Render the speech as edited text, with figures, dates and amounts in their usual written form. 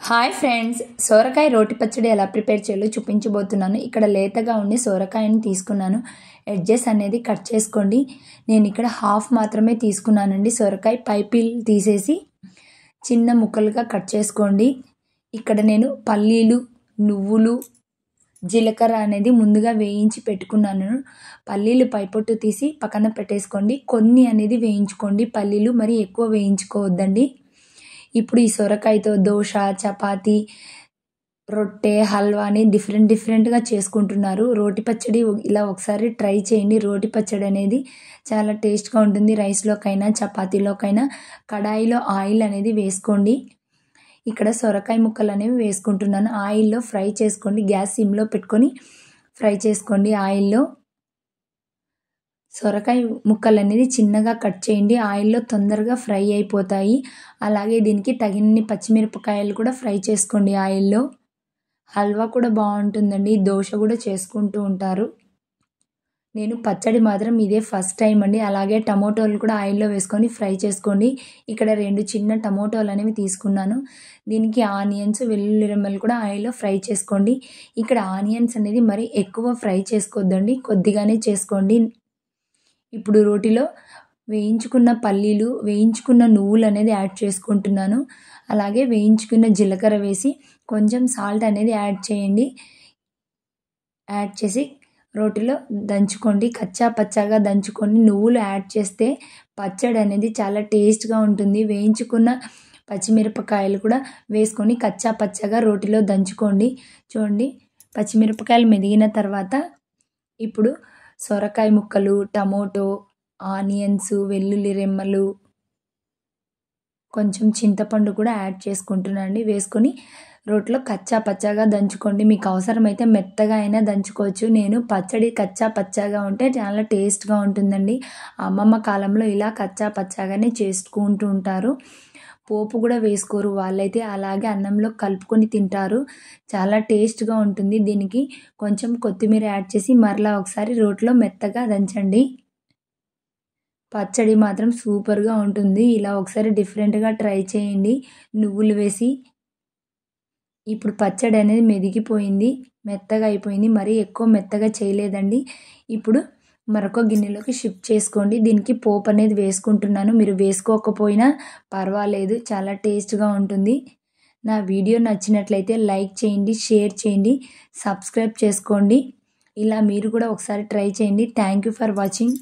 Hi friends, సోరకాయ రోటి పచ్చడి ఎలా ప్రిపేర్ చేయాలో చూపించబోతున్నాను. ఇక్కడ లేతగా ఉండి సోరకాయని తీసుకున్నాను. ఎడ్జెస్ అనేది కట్ చేసుకోండి. నేను ఇక్కడ హాఫ్ మాత్రమే తీసుకున్నానండి. సోరకాయ పైపీల్ తీసేసి చిన్న ముక్కలుగా కట్ చేసుకోండి. ఇక్కడ నేను పల్లీలు, నువ్వులు, జీలకర్ర అనేది ముందుగా వేయించి పెట్టుకున్నాను. పల్లీలు పైపొట్టు తీసి పక్కన పెట్టేసుకోండి. కొన్ని అనేది వేయించుకోండి. పల్లీలు మరి ఎక్కువ వేయించుకోవద్దండి. ఇప్పుడు ఈ సొరకాయతో దోశ, చపాతీ, రొట్టె, హల్వా అని డిఫరెంట్గా చేసుకుంటున్నారు. రోటి పచ్చడి ఇలా ఒకసారి ట్రై చేయండి. రోటి పచ్చడి అనేది చాలా టేస్ట్గా ఉంటుంది. రైస్లోకైనా చపాతీలోకైనా. కడాయిలో ఆయిల్ అనేది వేసుకోండి. ఇక్కడ సొరకాయ ముక్కలు అనేవి వేసుకుంటున్నాను. ఆయిల్లో ఫ్రై చేసుకోండి. గ్యాస్ సిమ్లో పెట్టుకొని ఫ్రై చేసుకోండి. ఆయిల్లో సొరకాయ ముక్కలు అనేది చిన్నగా కట్ చేయండి. ఆయిల్లో తొందరగా ఫ్రై అయిపోతాయి. అలాగే దీనికి తగినన్ని పచ్చిమిరపకాయలు కూడా ఫ్రై చేసుకోండి ఆయిల్లో. హల్వా కూడా బాగుంటుందండి. దోశ కూడా చేసుకుంటూ ఉంటారు. నేను పచ్చడి మాత్రం ఇదే ఫస్ట్ టైం అండి. అలాగే టమోటోలు కూడా ఆయిల్లో వేసుకొని ఫ్రై చేసుకోండి. ఇక్కడ 2 చిన్న టమోటోలు అనేవి తీసుకున్నాను. దీనికి ఆనియన్స్, వెల్లుల్లి రెమ్మలు కూడా ఆయిల్లో ఫ్రై చేసుకోండి. ఇక్కడ ఆనియన్స్ అనేది మరి ఎక్కువ ఫ్రై చేసుకోవద్దండి, కొద్దిగానే చేసుకోండి. ఇప్పుడు రోటిలో వేయించుకున్న పల్లీలు, వేయించుకున్న నువ్వులు అనేది యాడ్ చేసుకుంటున్నాను. అలాగే వేయించుకున్న జీలకర్ర వేసి కొంచెం సాల్ట్ అనేది యాడ్ చేయండి. యాడ్ చేసి రోటిలో దంచుకోండి. కచ్చా పచ్చాగా దంచుకొని నువ్వులు యాడ్ చేస్తే పచ్చడి అనేది చాలా టేస్ట్గా ఉంటుంది. వేయించుకున్న పచ్చిమిరపకాయలు కూడా వేసుకొని కచ్చా పచ్చాగా రోటిలో దంచుకోండి. చూడండి, పచ్చిమిరపకాయలు మెదిగిన తర్వాత ఇప్పుడు సొరకాయ ముక్కలు, టమోటో, ఆనియన్స్, వెల్లుల్లి రెమ్మలు, కొంచెం చింతపండు కూడా యాడ్ చేసుకుంటున్నాండి. వేసుకొని రోట్లో కచ్చా పచ్చాగా దంచుకోండి. మీకు అవసరమైతే మెత్తగా అయినా దంచుకోవచ్చు. నేను పచ్చడి కచ్చా పచ్చాగా ఉంటే చాలా టేస్ట్గా ఉంటుందండి. అమ్మమ్మ కాలంలో ఇలా కచ్చా పచ్చాగానే చేసుకుంటూ ఉంటారు. పోపు కూడా వేసుకోరు వాళ్ళైతే. అలాగే అన్నంలో కలుపుకొని తింటారు. చాలా టేస్ట్గా ఉంటుంది. దీనికి కొంచెం కొత్తిమీర యాడ్ చేసి మరలా ఒకసారి రోట్లో మెత్తగా దంచండి. పచ్చడి మాత్రం సూపర్గా ఉంటుంది. ఇలా ఒకసారి డిఫరెంట్గా ట్రై చేయండి నువ్వులు వేసి. ఇప్పుడు పచ్చడి అనేది మెదిగిపోయింది, మెత్తగా అయిపోయింది. మరీ ఎక్కువ మెత్తగా చేయలేదండి. ఇప్పుడు మరొక గిన్నెలోకి షిఫ్ట్ చేసుకోండి. దీనికి పోపు అనేది వేసుకుంటున్నాను. మీరు వేసుకోకపోయినా పర్వాలేదు, చాలా టేస్ట్గా ఉంటుంది. నా వీడియో నచ్చినట్లయితే లైక్ చేయండి, షేర్ చేయండి, సబ్స్క్రైబ్ చేసుకోండి. ఇలా మీరు కూడా ఒకసారి ట్రై చేయండి. Thank you for watching.